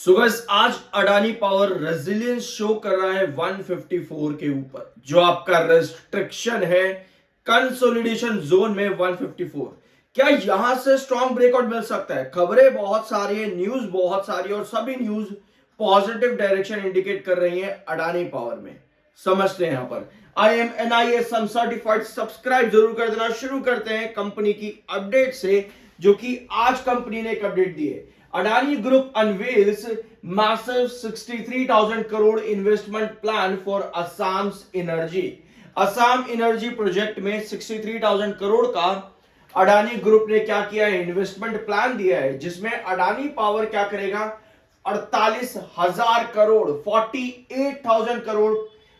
So guys आज Adani power resilience show कर रहा है 154 के ऊपर, जो आपका रेस्ट्रिक्शन है कंसोलिडेशन जोन में 154। क्या यहां से स्ट्रॉन्ग ब्रेकआउट मिल सकता है? खबरें बहुत सारी है, न्यूज बहुत सारी है और सभी न्यूज पॉजिटिव डायरेक्शन इंडिकेट कर रही है अडानी पावर में। समझते हैं यहां पर IAM सर्टिफाइड। सब्सक्राइब जरूर कर देना। शुरू करते हैं कंपनी की अपडेट से, जो कि आज कंपनी ने एक अपडेट दी है। Adani Group unveils massive 63,000 crore investment plan for Assam's energy. Assam energy project में 63,000 करोड़ का अडानी ग्रुप ने क्या किया है? इन्वेस्टमेंट प्लान दिया है, जिसमें अडानी पावर क्या करेगा? 48,000 करोड़ 48,000 करोड़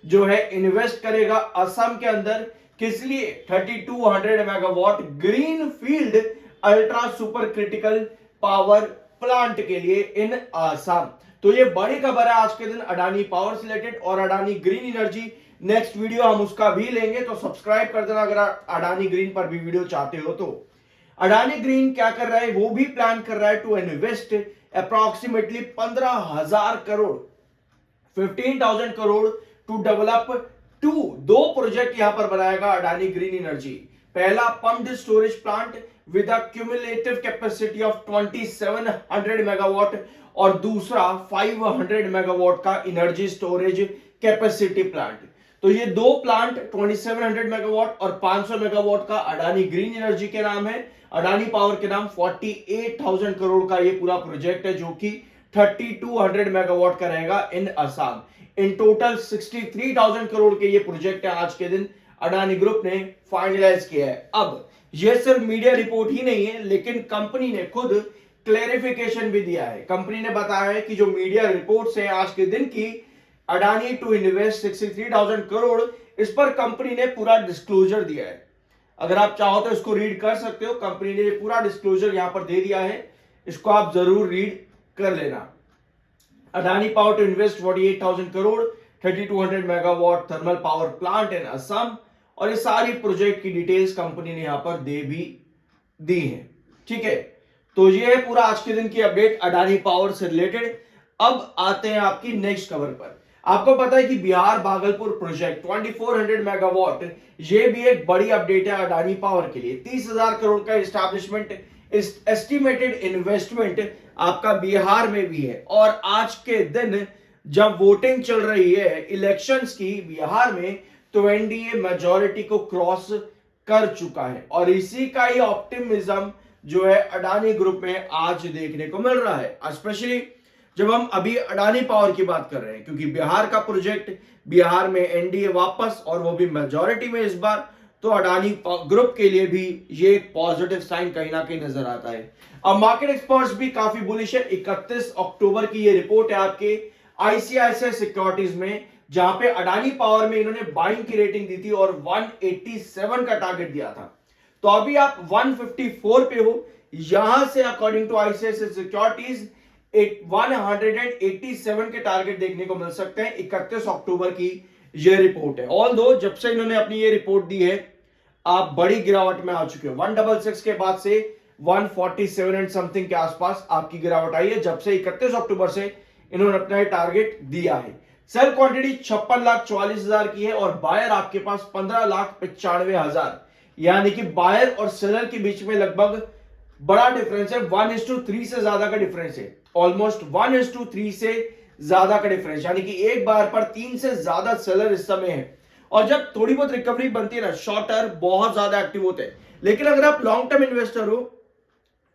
जो है इन्वेस्ट करेगा असम के अंदर। किस लिए? 3200 megawatt green field ultra super critical power plant के लिए इन आसाम। तो ये बड़ी खबर है आज के दिन अडानी पावर से रिलेटेड और Adani Green energy. Next video हम उसका भी लेंगे, तो सब्सक्राइब कर देना अगर अडानी ग्रीन पर भी वीडियो चाहते हो तो। अडानी ग्रीन क्या कर रहा है? वो भी प्लान कर रहा है to invest approximately 15,000 crore 15,000 crore to develop दो प्रोजेक्ट यहां पर बनाएगा अडानी ग्रीन एनर्जी। पहला pumped storage plant with a cumulative capacity of 2700 megawatt और दूसरा 500 मेगावाट का एनर्जी स्टोरेज कैपेसिटी प्लांट। तो ये दो प्लांट 2700 मेगावाट और 500 मेगावाट का अडानी ग्रीन एनर्जी के नाम है, अडानी पावर के नाम। 48,000 करोड़ का ये पूरा प्रोजेक्ट है, जो कि 3200 मेगावाट का रहेगा इन असम। इन टोटल 63,000 करोड़ के ये प्रोजेक्ट है आज के दिन अडानी ग्रुप ने फाइनलाइज किया है। अब ये सिर्फ मीडिया रिपोर्ट ही नहीं है, लेकिन कंपनी ने खुद क्लेरिफिकेशन भी दिया है। कंपनी ने बताया है कि जो मीडिया रिपोर्ट्स है आज के दिन की, अडानी टू इन्वेस्ट 63,000 करोड़, इस पर कंपनी ने पूरा डिस्क्लोजर दिया है। अगर आप चाहो तो इसको रीड कर सकते हो। कंपनी ने पूरा डिस्क्लोजर यहां पर दे दिया है, इसको आप जरूर रीड कर लेना। Adani power to invest 48,000 crore 3200 megawatt thermal power plant in Assam, और ये सारी प्रोजेक्ट की डिटेल्स कंपनी ने यहां पर दे भी दी है। ठीक है, तो ये है पूरा आज के दिन की अपडेट अडानी पावर से रिलेटेड। अब आते हैं आपकी नेक्स्ट खबर पर। आपको पता है कि बिहार भागलपुर प्रोजेक्ट 2400 मेगावाट, ये भी एक बड़ी अपडेट है अडानी पावर के लिए। 30,000 करोड़ का एस्टैब्लिशमेंट एस्टिमेटेड इन्वेस्टमेंट आपका बिहार में भी है। और आज के दिन जब वोटिंग चल रही है इलेक्शंस की बिहार में, तो एनडीए मेजॉरिटी को क्रॉस कर चुका है, और इसी का ही ऑप्टिमिज्म जो है अडानी ग्रुप में आज देखने को मिल रहा है। स्पेशली जब हम अभी अडानी पावर की बात कर रहे हैं, क्योंकि बिहार का प्रोजेक्ट, बिहार में एनडीए वापस, और वो भी मेजॉरिटी में इस बार, तो अडानी ग्रुप के लिए भी ये एक पॉजिटिव साइन कहीं ना कहीं नजर आता है। अब मार्केट एक्सपर्ट्स भी काफी बुलिश है। 31 अक्टूबर की ये रिपोर्ट है आपके आईसीआईसीआई सिक्योरिटीज में, जहां पे अडानी पावर में इन्होंने बाइंग की रेटिंग दी थी और 187 का टारगेट दिया था। तो अभी आप 154 पे हो। यहां से अकॉर्डिंग टू आईसीआईसीआई सिक्योरिटीज 187 के टारगेट देखने को मिल सकते हैं। 31 अक्टूबर की ये रिपोर्ट है। ऑल दो जब से इन्होंने अपनी ये रिपोर्ट दी है, आप बड़ी गिरावट में आ चुके हो। 166 के बाद से 147 एंड समथिंग के आसपास आपकी गिरावट आई है, जब से 31 अक्टूबर से इन्होंने अपना टारगेट दिया है। सेल क्वांटिटी 56,44,000 की है और बायर आपके पास 15,95,000, यानी कि बायर और सेलर के बीच में लगभग बड़ा डिफरेंस है। 1:3 से ज्यादा का डिफरेंस है, ऑलमोस्ट 1:3 से ज्यादा का डिफरेंस, यानी कि एक बायर पर 3 से ज्यादा सेलर इस समय है। और जब थोड़ी बहुत रिकवरी बनती है ना, शॉर्टर बहुत ज्यादा एक्टिव होते हैं। लेकिन अगर आप लॉन्ग टर्म इन्वेस्टर हो,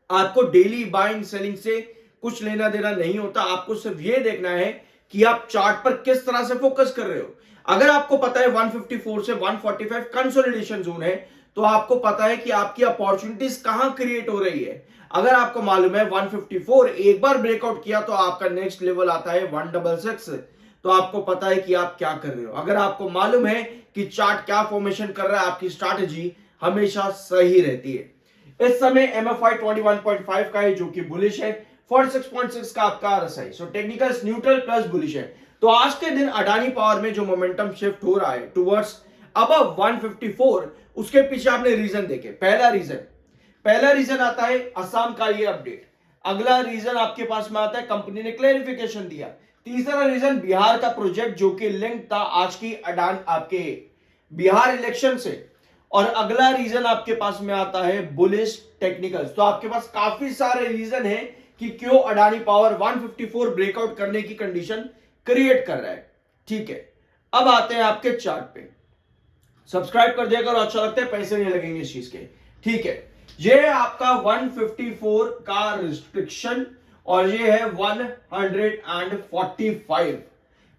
आपको डेली बाइंग सेलिंग से कुछ लेना देना नहीं होता। आपको सिर्फ ये देखना है कि आप चार्ट पर किस तरह से फोकस कर रहे हो। अगर आपको पता है 154 से 145 कंसोलिडेशन जोन है, तो आपको पता है कि आपकी अपॉर्चुनिटीज कहां क्रिएट हो रही है। अगर आपको मालूम है 154 एक बार ब्रेकआउट किया तो आपका नेक्स्ट लेवल आता है 166, तो आपको पता है कि आप क्या कर रहे हो। अगर आपको मालूम है कि चार्ट क्या फॉर्मेशन कर रहा है, आपकी स्ट्रैटेजी हमेशा सही रहती है। इस समय एमएफआई 21.5 का है, जो कि बुलिश है। 46.6 का आपका RSI, so technical neutral plus bullish है। तो आज के दिन अडानी पावर में जो मोमेंटम शिफ्ट हो रहा है टुवर्ड्स अबव 154, उसके पीछे आपने रीजन देखे। पहला रीजन आता है असम का ये अपडेट। अगला रीजन आपके पास में आता है कंपनी ने क्लेरिफिकेशन दिया। तीसरा रीजन बिहार का प्रोजेक्ट जो कि लिंक था आज की अडान आपके बिहार इलेक्शन से। और अगला रीजन आपके पास में आता है बुलिश टेक्निकल्स। तो आपके पास काफी सारे रीजन है कि क्यों अडानी पावर 154 ब्रेकआउट करने की कंडीशन क्रिएट कर रहा है। ठीक है, अब आते हैं आपके चार्ट पे। सब्सक्राइब कर दिया करो, अच्छा लगता है, पैसे नहीं लगेंगे इस चीज के। ठीक है, ये है आपका 154 का रिस्ट्रिक्शन और ये है 145।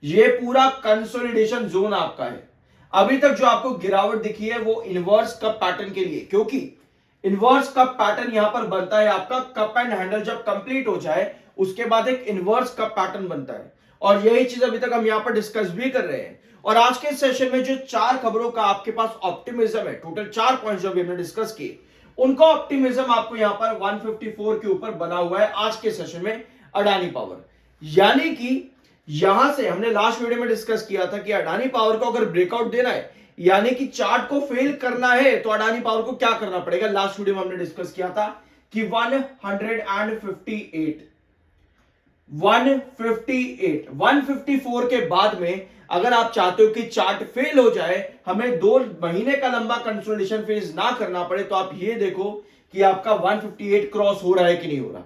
ये पूरा कंसोलिडेशन जोन आपका है। अभी तक जो आपको गिरावट दिखी है वो इनवर्स कप पैटर्न के लिए, क्योंकि इनवर्स कप पैटर्न यहां पर बनता है आपका कप एंड हैंडल जब कंप्लीट हो जाए उसके बाद एक इनवर्स कप पैटर्न बनता है। और यही चीज अभी तक हम यहां पर डिस्कस भी कर रहे हैं। और आज के सेशन में जो 4 खबरों का आपके पास ऑप्टिमिज्म है, टोटल 4 पॉइंट्स जो भी हमने डिस्कस किए, उनका ऑप्टिमिज्म आपको यहां पर 154 के ऊपर बना हुआ है आज के सेशन में अडानी पावर। यानी कि यहां से हमने लास्ट वीडियो में डिस्कस किया था कि अडानी पावर को अगर ब्रेकआउट देना है, यानी कि चार्ट को फेल करना है, तो अडानी पावर को क्या करना पड़ेगा। लास्ट वीडियो में हमने डिस्कस किया था कि 154 के बाद में अगर आप चाहते हो कि चार्ट फेल हो जाए, हमें 2 महीने का लंबा कंसोलिडेशन फेज ना करना पड़े, तो आप ये देखो कि आपका 158 क्रॉस हो रहा है कि नहीं हो रहा।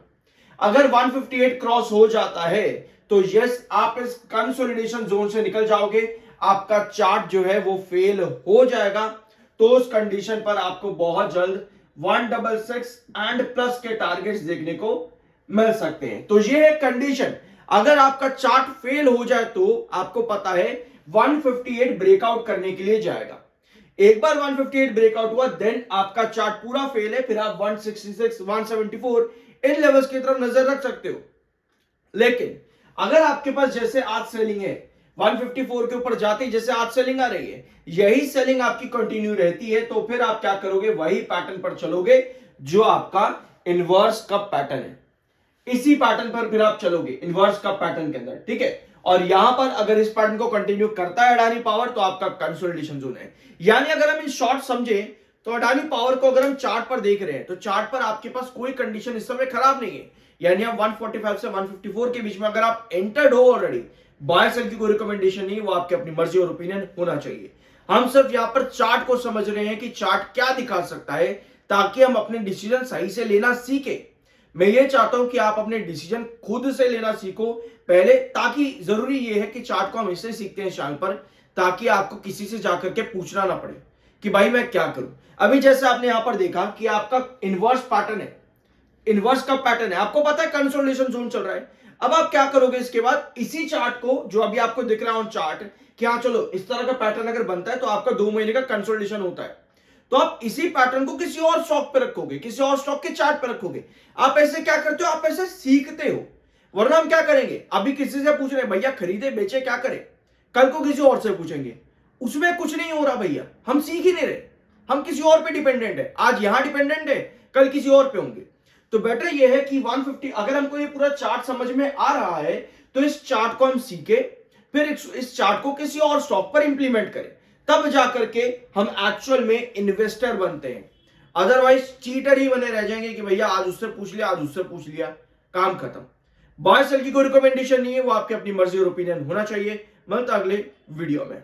अगर 158 क्रॉस हो जाता है तो यस, आप इस कंसोलिडेशन जोन से निकल जाओगे, आपका चार्ट जो है वो फेल हो जाएगा। तो उस कंडीशन पर आपको बहुत जल्द 166 एंड प्लस के टारगेट्स देखने को मिल सकते हैं। तो ये है कंडीशन। अगर आपका चार्ट फेल हो जाए तो आपको पता है 158 ब्रेकआउट करने के लिए जाएगा। एक बार 158 ब्रेकआउट हुआ देन आपका चार्ट पूरा फेल है, फिर आप 166 174 इन लेवल्स की तरफ नजर रख सकते हो। लेकिन अगर आपके पास जैसे आज सेलिंग है 154 के ऊपर जाते ही जैसे आज सेलिंग आ रही है, यही सेलिंग आपकी कंटिन्यू रहती है, तो फिर आप क्या करोगे, वही पैटर्न पर चलोगे जो आपका इनवर्स कप पैटर्न है। इसी पैटर्न पर फिर आप चलोगे इनवर्स कप पैटर्न के अंदर। ठीक है, और यहां पर अगर इस पैटर्न को कंटिन्यू करता है अडानी पावर तो आपका कंसोलिडेशन जोन है। यानी अगर हम इन शॉर्ट समझे तो अडानी पावर को अगर हम चार्ट पर देख रहे हैं तो चार्ट पर आपके पास कोई कंडीशन इस समय खराब नहीं है। यानी आप 145 से 154 के बीच में अगर आप एंटर्ड हो ऑलरेडी, बाय सेल की कोई रिकमेंडेशन नहीं, वो आपकी अपनी मर्जी और ओपिनियन होना चाहिए। हम सिर्फ यहां पर चार्ट को समझ रहे हैं कि चार्ट क्या दिखा सकता है, ताकि हम अपने डिसीजन सही से लेना सीखे। मैं ये चाहता हूं कि आप अपने डिसीजन खुद से लेना सीखो पहले, ताकि जरूरी ये है कि चार्ट को हम इससे सीखते हैं चैनल पर, ताकि आपको किसी से जाकर के पूछना ना पड़े कि भाई मैं क्या करूं। अभी जैसे आपने यहां पर देखा कि आपका इनवर्स पैटर्न है, इनवर्स का पैटर्न है, आपको पता है कंसोलिडेशन जोन चल रहा है। अब आप क्या करोगे इसके बाद, इसी चार्ट को जो अभी आपको दिख रहा है ऑन चार्ट कि हाँ चलो इस तरह का पैटर्न अगर बनता है तो आपका 2 महीने का कंसोलिडेशन होता है, तो आप इसी पैटर्न को किसी और स्टॉक पे रखोगे, किसी और स्टॉक के चार्ट पे रखोगे। आप ऐसे क्या करते हो, आप ऐसे सीखते हो। वरना हम क्या करेंगे, अभी किसी से पूछ रहे हैं भैया खरीदे बेचे क्या करें, कल को किसी और से पूछेंगे, उसमें कुछ नहीं हो रहा भैया, हम सीख ही नहीं रहे, हम किसी और पे डिपेंडेंट है। आज यहां डिपेंडेंट है, कल किसी और पे होंगे। तो बेटर ये है कि 150 अगर हमको ये पूरा चार्ट समझ में आ रहा है तो इस चार्ट को हम सीखे, फिर इस चार्ट को किसी और स्टॉक पर इंप्लीमेंट करें, तब जाकर के हम एक्चुअल में इन्वेस्टर बनते हैं। अदरवाइज चीटर ही बने रह जाएंगे कि भैया आज उससे पूछ लिया, आज उससे पूछ लिया, काम खत्म। बाय सेल की कोई रिकमेंडेशन नहीं है, वो आपकी अपनी मर्जी और ओपिनियन होना चाहिए। मिलता अगले वीडियो में।